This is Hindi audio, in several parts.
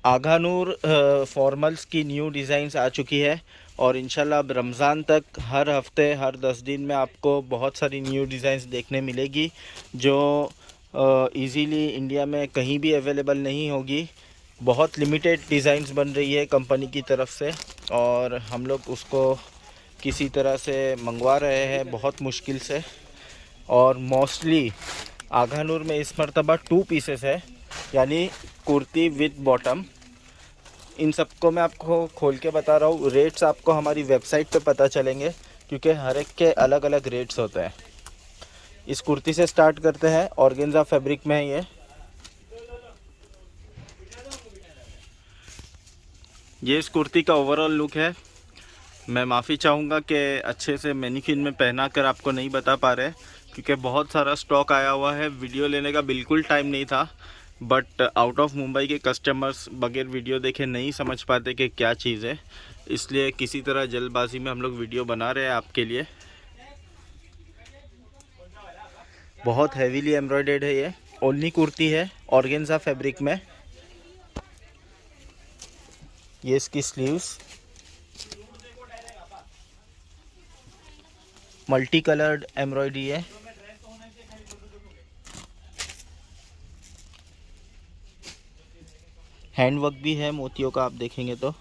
आघानूर फॉर्मल्स की न्यू डिज़ाइंस आ चुकी है और इंशाल्लाह अब रमज़ान तक हर हफ्ते हर 10 दिन में आपको बहुत सारी न्यू डिज़ाइंस देखने मिलेगी जो इजीली इंडिया में कहीं भी अवेलेबल नहीं होगी। बहुत लिमिटेड डिज़ाइंस बन रही है कंपनी की तरफ से और हम लोग उसको किसी तरह से मंगवा रहे हैं बहुत मुश्किल से। और मोस्टली आघानूर में इस मरतबा 2 पीसेस है, यानी कुर्ती विद बॉटम। इन सबको मैं आपको खोल के बता रहा हूँ। रेट्स आपको हमारी वेबसाइट पे पता चलेंगे क्योंकि हर एक के अलग अलग रेट्स होते हैं। इस कुर्ती से स्टार्ट करते हैं, ऑर्गेन्जा फैब्रिक में है ये इस कुर्ती का ओवरऑल लुक है। मैं माफ़ी चाहूँगा कि अच्छे से मैनीक्विन में पहना कर आपको नहीं बता पा रहे क्योंकि बहुत सारा स्टॉक आया हुआ है। वीडियो लेने का बिल्कुल टाइम नहीं था, बट आउट ऑफ मुंबई के कस्टमर्स बगैर वीडियो देखे नहीं समझ पाते कि क्या चीज़ है, इसलिए किसी तरह जल्दबाजी में हम लोग वीडियो बना रहे हैं आपके लिए। बहुत हैवीली एम्ब्रॉयडर्ड है ये। ओलनी कुर्ती है ऑर्गेन्जा फैब्रिक में। ये इसकी स्लीव्स मल्टी कलर्ड एम्ब्रॉयडरी है। हैंड वर्क भी है मोतियों का, आप देखेंगे तो।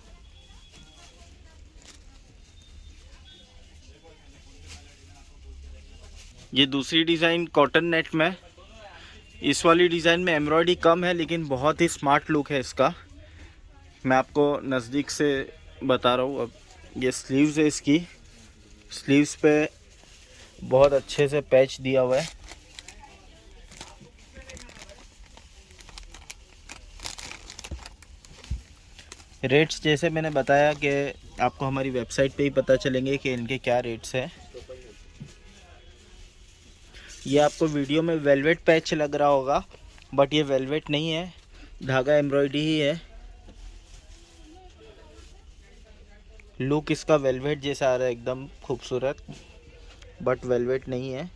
ये दूसरी डिज़ाइन कॉटन नेट में। इस वाली डिज़ाइन में एम्ब्रॉयडरी कम है लेकिन बहुत ही स्मार्ट लुक है इसका। मैं आपको नज़दीक से बता रहा हूँ। अब ये स्लीव्स है इसकी। स्लीव्स पे बहुत अच्छे से पैच दिया हुआ है। रेट्स जैसे मैंने बताया कि आपको हमारी वेबसाइट पे ही पता चलेंगे कि इनके क्या रेट्स हैं। ये आपको वीडियो में वेलवेट पैच लग रहा होगा, बट ये वेलवेट नहीं है, धागा एम्ब्रॉयडरी ही है। लुक इसका वेलवेट जैसा आ रहा है, एकदम खूबसूरत, बट वेलवेट नहीं है।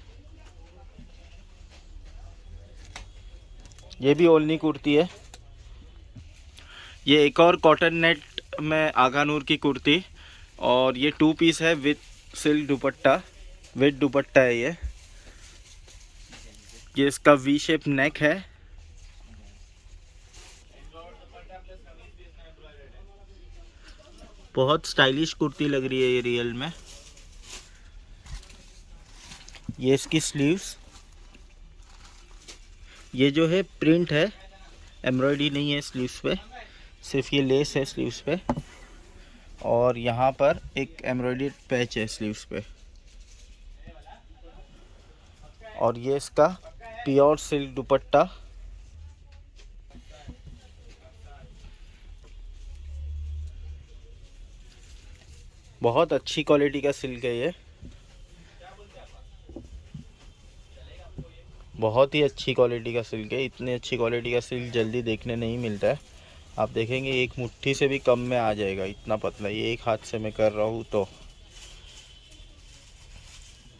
ये भी ओलनी कुर्ती है। ये एक और कॉटन नेट में आघानूर की कुर्ती और ये 2 पीस है विद सिल्क दुपट्टा। विद दुपट्टा है ये इसका वी शेप नेक है। बहुत स्टाइलिश कुर्ती लग रही है ये रियल में। ये इसकी स्लीव्स। ये जो है प्रिंट है, एम्ब्रॉयडरी नहीं है स्लीव्स पे, सिर्फ ये लेस है स्लीव्स पे और यहाँ पर एक एम्ब्रॉयडरी पैच है स्लीव्स पे। और ये इसका प्योर सिल्क दुपट्टा। बहुत अच्छी क्वालिटी का सिल्क है ये, बहुत ही अच्छी क्वालिटी का सिल्क है। इतनी अच्छी क्वालिटी का सिल्क जल्दी देखने नहीं मिलता है। आप देखेंगे एक मुट्ठी से भी कम में आ जाएगा, इतना पतला। ये एक हाथ से मैं कर रहा हूँ तो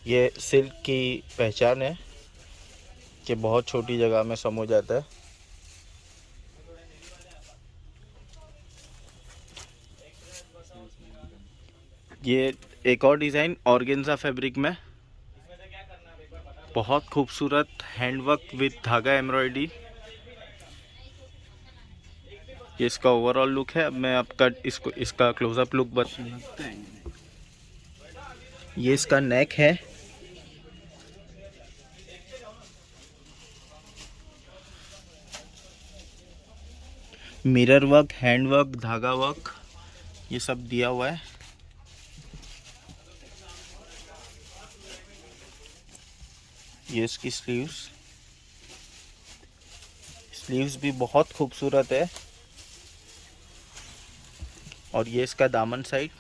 ये सिल्क की पहचान है कि बहुत छोटी जगह में सम जाता है। ये एक और डिज़ाइन ऑर्गेन्जा फैब्रिक में, बहुत खूबसूरत हैंडवर्क विद धागा एम्ब्रॉयडरी। ये इसका ओवरऑल लुक है। अब मैं आपका इसका क्लोजअप लुक बता। ये इसका नेक है। मिरर वर्क, हैंड वर्क, धागा वर्क, ये सब दिया हुआ है। ये इसकी स्लीव्स। स्लीव्स भी बहुत खूबसूरत है। और ये इसका दामन साइड।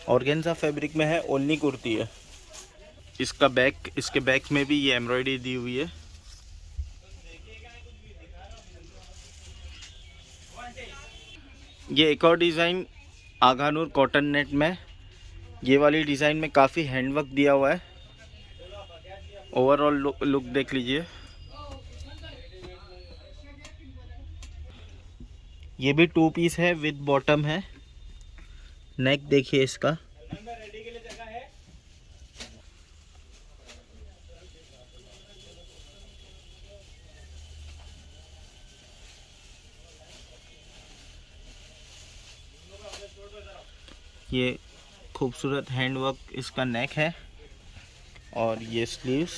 ऑर्गेन्जा फैब्रिक में है, ओलनी कुर्ती है। इसका बैक, इसके बैक में भी ये एम्ब्रॉयडरी दी हुई है। ये एक और डिज़ाइन आघानूर कॉटन नेट में। ये वाली डिज़ाइन में काफ़ी हैंडवर्क दिया हुआ है। ओवरऑल लुक देख लीजिए। ये भी 2 पीस है, विद बॉटम है। नेक देखिए इसका। ये खूबसूरत हैंडवर्क इसका नेक है, और ये स्लीव्स,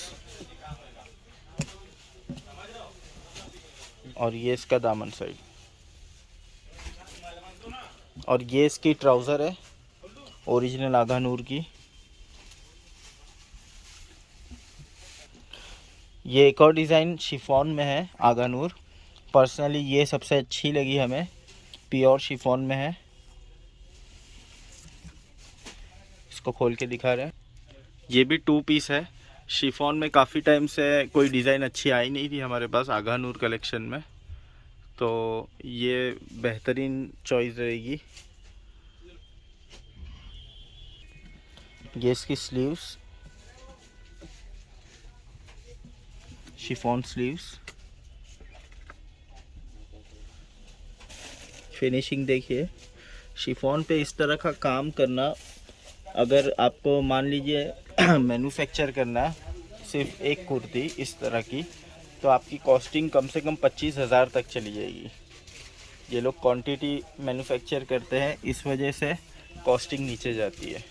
और ये इसका दामन साइड, और ये इसकी ट्राउज़र है ओरिजिनल आगा नूर की। ये एक और डिज़ाइन शिफॉन में है आगा नूर। पर्सनली ये सबसे अच्छी लगी हमें, प्योर शिफॉन में है। इसको खोल के दिखा रहे हैं। ये भी 2 पीस है। शिफॉन में काफ़ी टाइम से कोई डिज़ाइन अच्छी आई नहीं थी हमारे पास आगा नूर कलेक्शन में, तो ये बेहतरीन चॉइस रहेगी। ये इसकी स्लीव्स, शिफॉन स्लीव्स। फिनिशिंग देखिए। शिफॉन पे इस तरह का काम करना, अगर आपको मान लीजिए मैन्युफैक्चर करना सिर्फ एक कुर्ती इस तरह की, तो आपकी कॉस्टिंग कम से कम 25,000 तक चली जाएगी। ये लोग क्वांटिटी मैन्युफैक्चर करते हैं, इस वजह से कॉस्टिंग नीचे जाती है।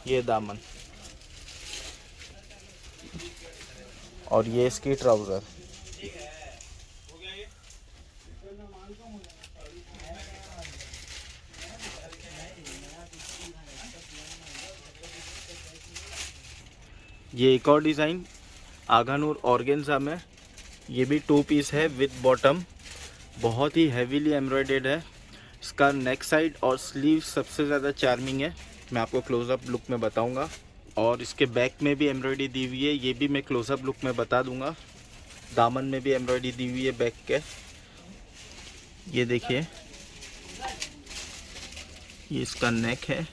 ये दामन, और ये इसकी ट्राउज़र। ये एक और डिज़ाइन आगा नूर ऑर्गेन्जा में। ये भी 2 पीस है विद बॉटम। बहुत ही हैवीली एम्ब्रॉयडेड है। इसका नेक साइड और स्लीव सबसे ज़्यादा चार्मिंग है। मैं आपको क्लोज़अप लुक में बताऊंगा। और इसके बैक में भी एम्ब्रॉयडरी दी हुई है, ये भी मैं क्लोज़अप लुक में बता दूंगा। दामन में भी एम्ब्रॉयडरी दी हुई है बैक के। ये देखिए, ये इसका नेक है।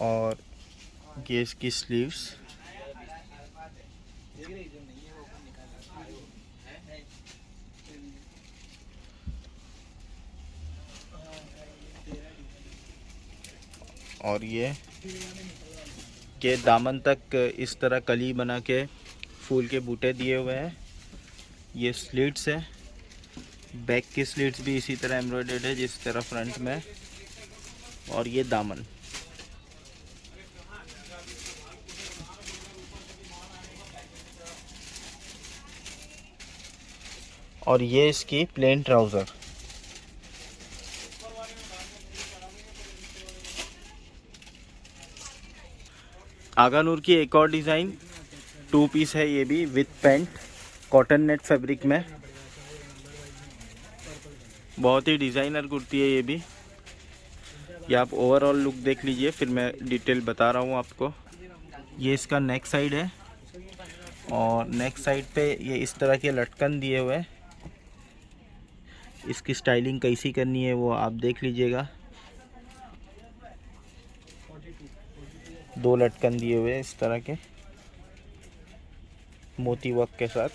और ये इसकी स्लीव्स। और ये दामन तक इस तरह कली बना के फूल के बूटे दिए हुए हैं। ये स्लिट्स है, बैक की स्लिट्स भी इसी तरह एम्ब्रॉयडर्ड है जिस तरह फ्रंट में। और ये दामन। और ये इसकी प्लेन ट्राउज़र। आगा नूर की एक और डिज़ाइन 2 पीस है, ये भी with pant, cotton net fabric में। बहुत ही डिज़ाइनर कुर्ती है ये भी। ये आप ओवरऑल लुक देख लीजिए, फिर मैं डिटेल बता रहा हूँ आपको। ये इसका नेक साइड है, और नेक साइड पे ये इस तरह के लटकन दिए हुए हैं। इसकी स्टाइलिंग कैसी करनी है वो आप देख लीजिएगा। 2 लटकन दिए हुए हैं इस तरह के मोती वर्क के साथ,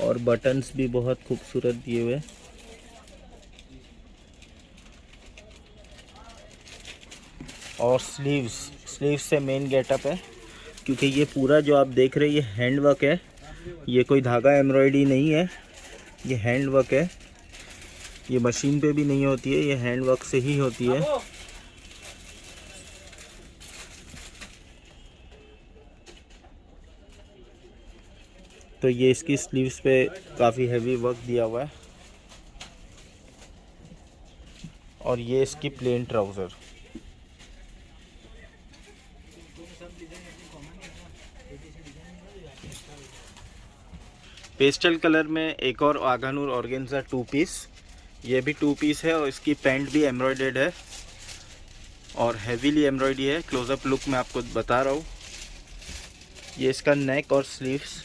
और बटन्स भी बहुत खूबसूरत दिए हुए। और स्लीव्स से मेन गेटअप है, क्योंकि ये पूरा जो आप देख रहे हैं ये हैंड वर्क है। ये कोई धागा एम्ब्रॉयडरी नहीं है, ये हैंड वर्क है। ये मशीन पे भी नहीं होती है, ये हैंड वर्क से ही होती है। तो ये इसकी स्लीव्स पे काफ़ी हैवी वर्क दिया हुआ है। और ये इसकी प्लेन ट्राउज़र। पेस्टल कलर में एक और आगा नूर ऑर्गेन्जा 2 पीस। ये भी 2 पीस है, और इसकी पैंट भी एम्ब्रॉयडर्ड है और हैवीली एम्ब्रॉयडरी है। क्लोजअप लुक में आपको बता रहा हूँ। ये इसका नेक और स्लीव्स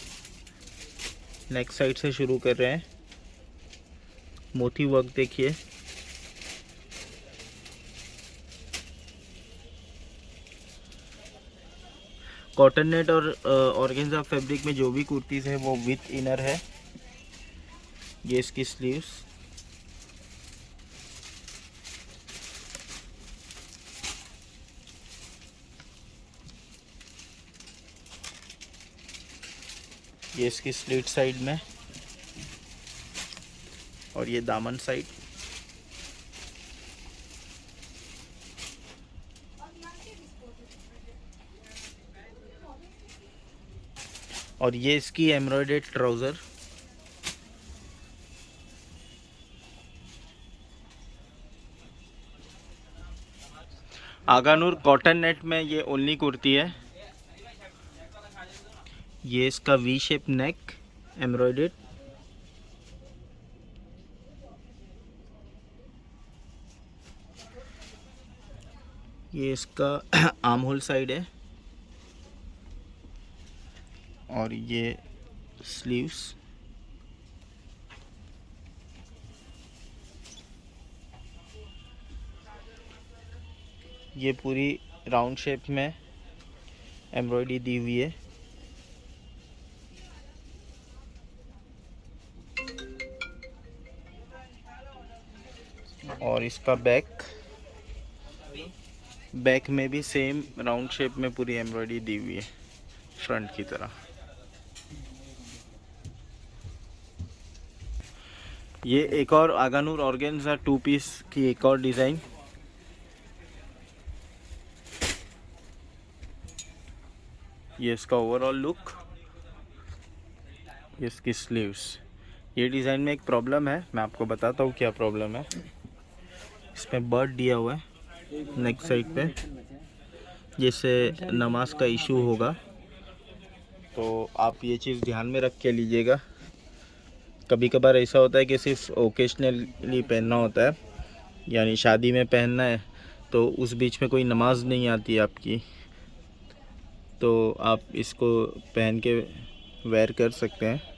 नेक साइड से शुरू कर रहे हैं। मोती वर्क देखिए, कॉटन नेट और ऑर्गेन्जा फैब्रिक में जो भी कुर्तीज़ है वो विथ इनर है। ये इसकी स्लीव्स, ये इसकी स्लीट साइड में, और ये दामन साइड। और ये इसकी एम्ब्रॉयडर्ड ट्राउज़र। आगानूर कॉटन नेट में ये ओनली कुर्ती है। ये इसका वी शेप नेक एम्ब्रॉयडर्ड, ये इसका आर्म होल साइड है, और ये स्लीव्स। ये पूरी राउंड शेप में एम्ब्रॉयडरी दी हुई है। और इसका बैक में भी सेम राउंड शेप में पूरी एम्ब्रॉयडरी दी हुई है फ्रंट की तरह। ये एक और आगानूर ऑर्गेन्जा 2 पीस की एक और डिज़ाइन। ये इसका ओवरऑल लुक, ये इसकी स्लीव्स। ये डिज़ाइन में एक प्रॉब्लम है, मैं आपको बताता हूँ क्या प्रॉब्लम है। इसमें बर्ड दिया हुआ है नेक साइड पे, जैसे नमाज का इशू होगा तो आप ये चीज़ ध्यान में रख के लीजिएगा। कभी कभार ऐसा होता है कि सिर्फ ओकेशनली पहनना होता है, यानी शादी में पहनना है, तो उस बीच में कोई नमाज नहीं आती आपकी, तो आप इसको पहन के वेयर कर सकते हैं।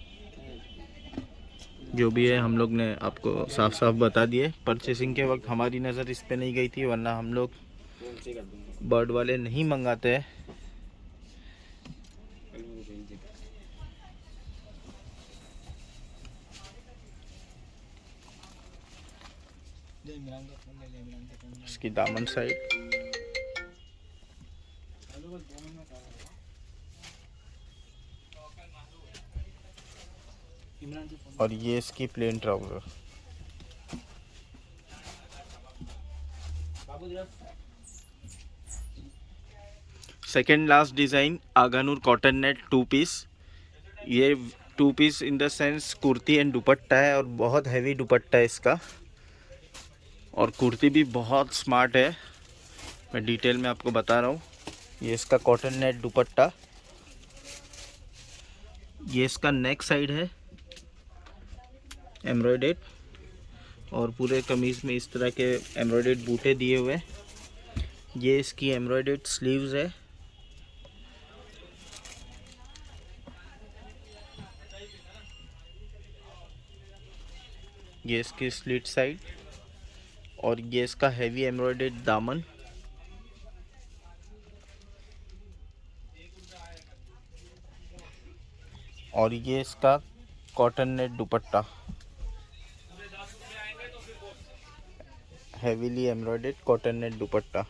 जो भी है हम लोग ने आपको साफ साफ बता दिए। परचेसिंग के वक्त हमारी नज़र इस पे नहीं गई थी, वरना हम लोग बर्ड वाले नहीं मंगाते हैं। इसकी दामन साइड, और ये इसकी plain trouser. Second last design Aghanoor cotton net 2 piece. ये 2 piece in the sense kurti and dupatta है, और बहुत हैवी दुपट्टा है इसका, और कुर्ती भी बहुत स्मार्ट है। मैं डिटेल में आपको बता रहा हूँ। ये इसका कॉटन नेट दुपट्टा, ये इसका नेक साइड है एम्ब्रॉयडर्ड, और पूरे कमीज़ में इस तरह के एम्ब्रॉयडर्ड बूटे दिए हुए। ये इसकी एम्ब्रॉयडर्ड स्लीव्स है। ये इसकी स्लिट साइड, और ये इसका हैवी एम्ब्रॉयडर्ड दामन। और ये इसका cotton net dupatta, heavily embroidered cotton net dupatta.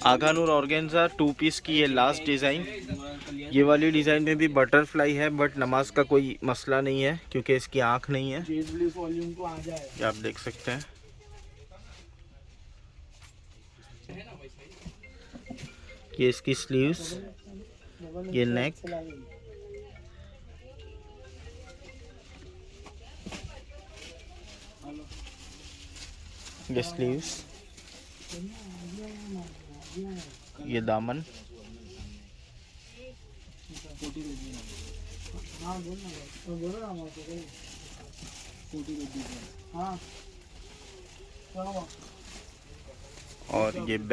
Aghanoor organza 2 piece की ये लास्ट डिज़ाइन। ये वाली डिज़ाइन में भी बटरफ्लाई है, बट नमाज का कोई मसला नहीं है क्योंकि इसकी आँख नहीं है। ये आप देख सकते हैं। ये इसकी स्लीव्स, ये नेक, ये स्लीव्स, ये दामन, और ये